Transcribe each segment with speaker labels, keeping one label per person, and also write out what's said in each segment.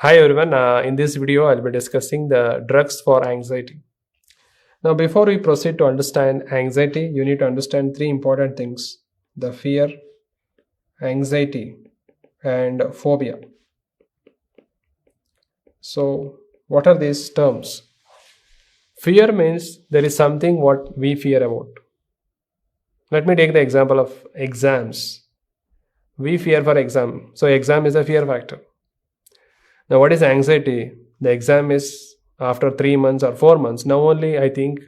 Speaker 1: Hi everyone, in this video I'll be discussing the drugs for anxiety. Now before we proceed to understand anxiety, you need to understand three important things: the fear, anxiety and phobia. So what are these terms? Fear means there is something what we fear about. Let me take the example of exams. We fear for exam. So exam is a fear factor. Now what is anxiety? The exam is after 3 months or 4 months. Now only I think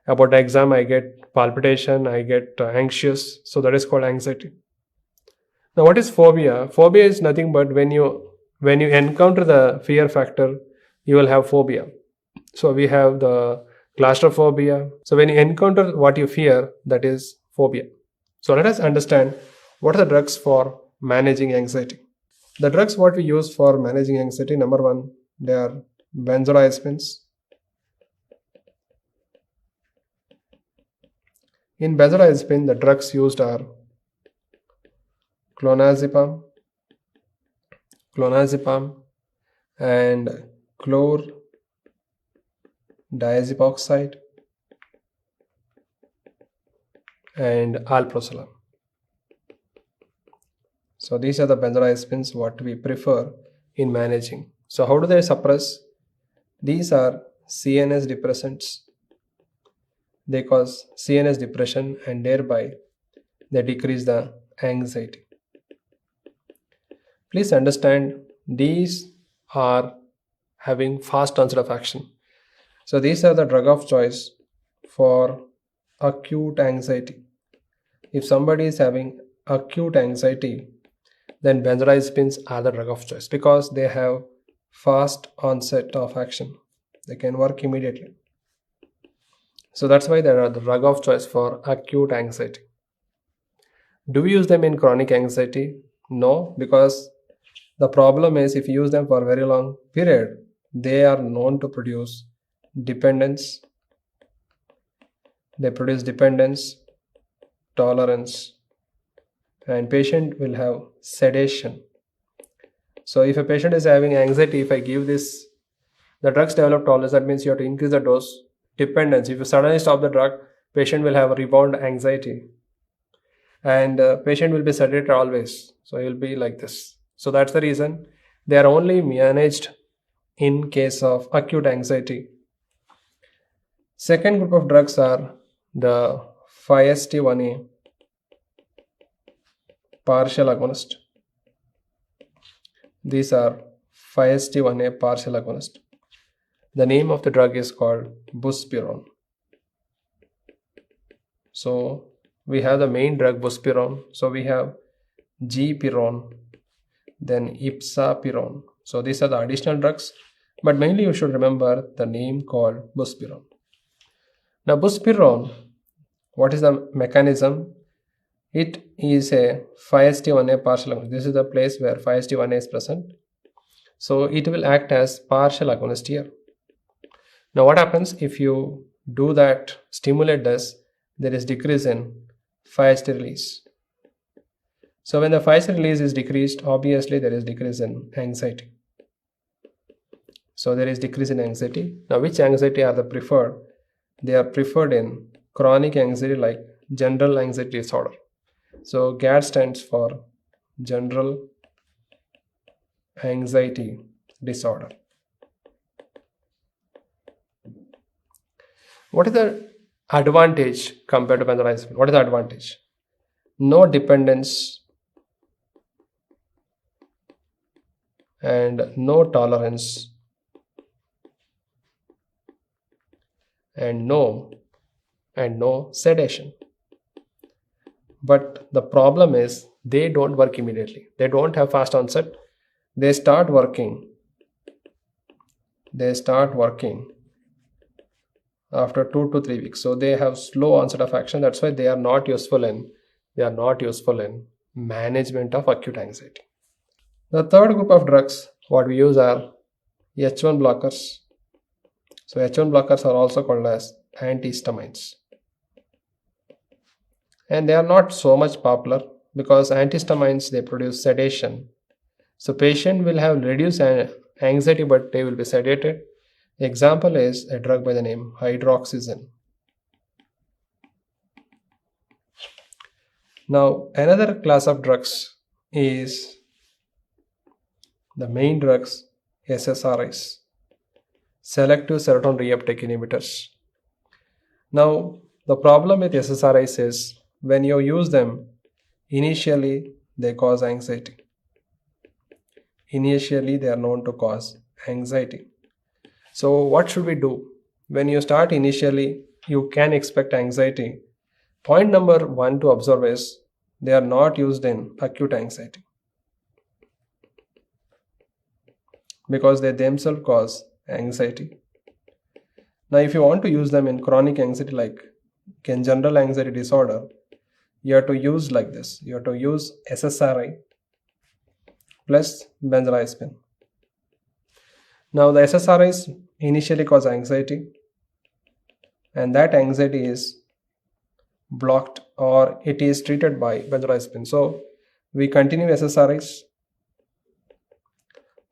Speaker 1: about the exam, I get palpitation, I get anxious. So that is called anxiety. Now what is phobia? Phobia is nothing but when you encounter the fear factor, you will have phobia. So we have the claustrophobia. So when you encounter what you fear, that is phobia. So let us understand what are the drugs for managing anxiety. The drugs what we use for managing anxiety, number one, they are benzodiazepines. In benzodiazepine, the drugs used are clonazepam, and chlordiazepoxide and alprazolam. So these are the benzodiazepines what we prefer in managing. So how do they suppress? These are CNS depressants. They cause CNS depression and thereby they decrease the anxiety. Please understand these are having fast onset of action. So these are the drug of choice for acute anxiety. If somebody is having acute anxiety, then benzodiazepines are the drug of choice because they have fast onset of action. They can work immediately. So that's why they are the drug of choice for acute anxiety. Do we use them in chronic anxiety? No, because the problem is if you use them for a very long period, they are known to produce dependence. They produce dependence, tolerance, and patient will have sedation. So if a patient is having anxiety, if I give this, the drugs develop tolerance, that means you have to increase the dose. Dependence, if you suddenly stop the drug, patient will have a rebound anxiety. And patient will be sedated always. So he will be like this. So that's the reason they are only managed in case of acute anxiety. Second group of drugs are the 5-HT1A partial agonist. These are 5-HT1A partial agonist. The name of the drug is called buspirone. So we have the main drug buspirone. So we have gpirone, then ipsapirone. So these are the additional drugs, but mainly you should remember the name called buspirone. Now buspirone, what is the mechanism? It is a 5-HT1A partial agonist. This is the place where 5-HT1A is present. So it will act as partial agonist here. Now what happens if you do that, stimulate this, there is decrease in 5-HT release. So when the 5-HT release is decreased, obviously there is decrease in anxiety. So there is decrease in anxiety. Now which anxiety are the preferred? They are preferred in chronic anxiety like general anxiety disorder. So GAD stands for general anxiety disorder. What is the advantage compared to benzodiazepine? What is the advantage? No dependence and no tolerance and no sedation. But the problem is they don't work immediately. They don't have fast onset. They start working after 2 to 3 weeks. So they have slow onset of action. That's why they are not useful in management of acute anxiety. The third group of drugs what we use are H1 blockers. So H1 blockers are also called as antihistamines. And they are not so much popular because antihistamines they produce sedation. So patient will have reduced anxiety, but they will be sedated. Example is a drug by the name hydroxyzine. Now, another class of drugs is the main drugs, SSRIs, selective serotonin reuptake inhibitors. Now, the problem with SSRIs is when you use them, initially they cause anxiety. Initially, they are known to cause anxiety. So, what should we do? When you start initially, you can expect anxiety. Point number one to observe is they are not used in acute anxiety because they themselves cause anxiety. Now, if you want to use them in chronic anxiety, like in general anxiety disorder, you have to use like this. You have to use SSRI plus benzodiazepine. Now, the SSRIs initially cause anxiety, and that anxiety is blocked or it is treated by benzodiazepine. So, we continue SSRIs.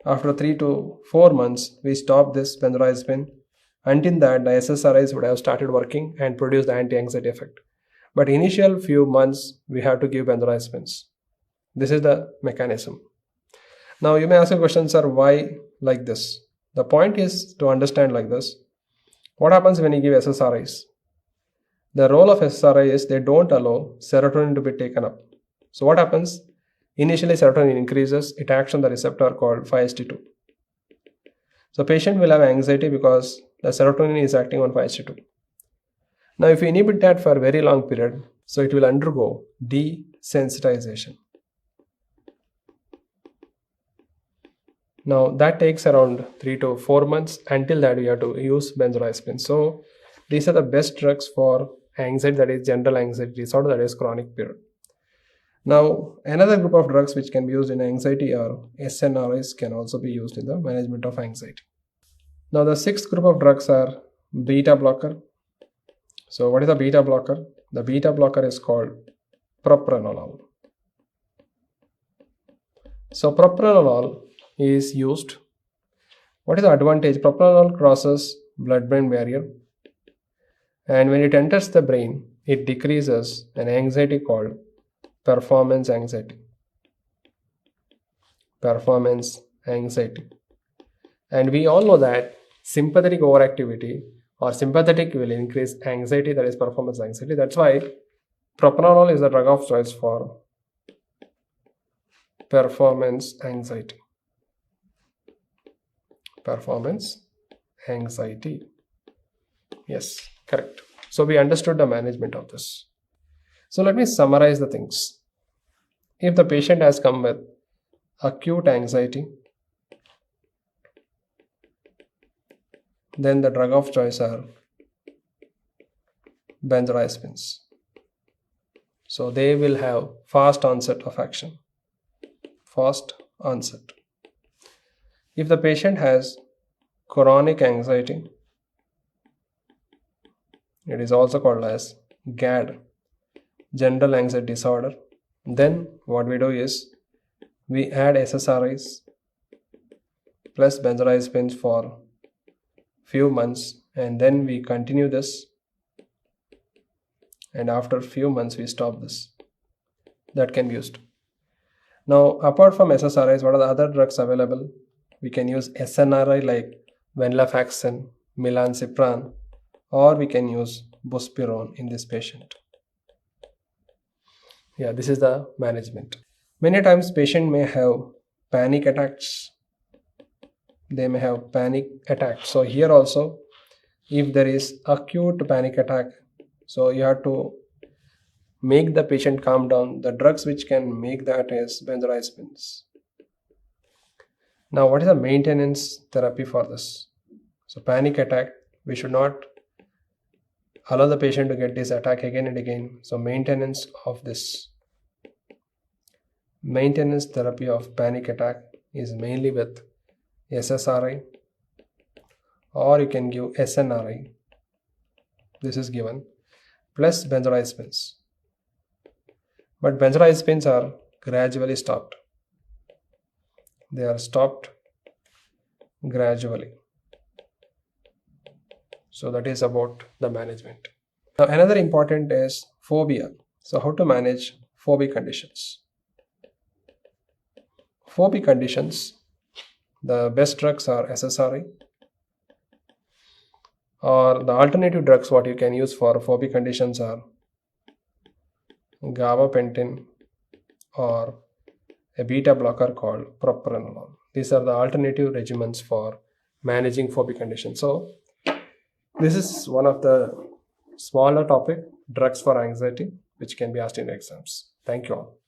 Speaker 1: After 3 to 4 months, we stop this benzodiazepine. Until that, the SSRIs would have started working and produce the anti-anxiety effect. But initial few months, we have to give benzodiazepines. This is the mechanism. Now, you may ask a question, sir, why like this? The point is to understand like this. What happens when you give SSRIs? The role of SSRI is they don't allow serotonin to be taken up. So what happens? Initially, serotonin increases. It acts on the receptor called 5-HT2. So patient will have anxiety because the serotonin is acting on 5-HT2. Now, if you inhibit that for a very long period, so it will undergo desensitization. Now, that takes around 3 to 4 months. Until that, we have to use benzodiazepine. So, these are the best drugs for anxiety, that is general anxiety disorder, that is chronic period. Now, another group of drugs which can be used in anxiety or SNRIs can also be used in the management of anxiety. Now, the sixth group of drugs are beta blocker. So, what is a beta blocker? The beta blocker is called propranolol. So, propranolol is used. What is the advantage? Propranolol crosses blood-brain barrier, and when it enters the brain, it decreases an anxiety called performance anxiety. Performance anxiety. And we all know that sympathetic overactivity or sympathetic will increase anxiety, that is performance anxiety. That's why propranolol is the drug of choice for performance anxiety. Performance anxiety. Yes, correct. So we understood the management of this. So let me summarize the things. If the patient has come with acute anxiety, then the drug of choice are benzodiazepines. So they will have fast onset of action. Fast onset. If the patient has chronic anxiety, it is also called as GAD, general anxiety disorder, then what we do is we add SSRIs plus benzodiazepines for few months, and then we continue this, and after few months we stop this. That can be used. Now, apart from SSRIs, what are the other drugs available? We can use SNRI like venlafaxine, milnacipran, or we can use buspirone in this patient. Yeah, this is the management. Many times patient may have panic attacks. They may have panic attacks. So here also, if there is acute panic attack, so you have to make the patient calm down. The drugs which can make that is benzodiazepines. Now, what is the maintenance therapy for this? So panic attack, we should not allow the patient to get this attack again and again. So maintenance of this. Maintenance therapy of panic attack is mainly with SSRI, or you can give SNRI. This is given, plus benzodiazepines. But benzodiazepines are gradually stopped. They are stopped gradually. So that is about the management. Now another important is phobia. So how to manage phobic conditions? Phobic conditions, the best drugs are SSRI, or the alternative drugs what you can use for phobic conditions are gabapentin or a beta blocker called propranolol. These are the alternative regimens for managing phobic conditions. So this is one of the smaller topic, drugs for anxiety, which can be asked in exams. Thank you all.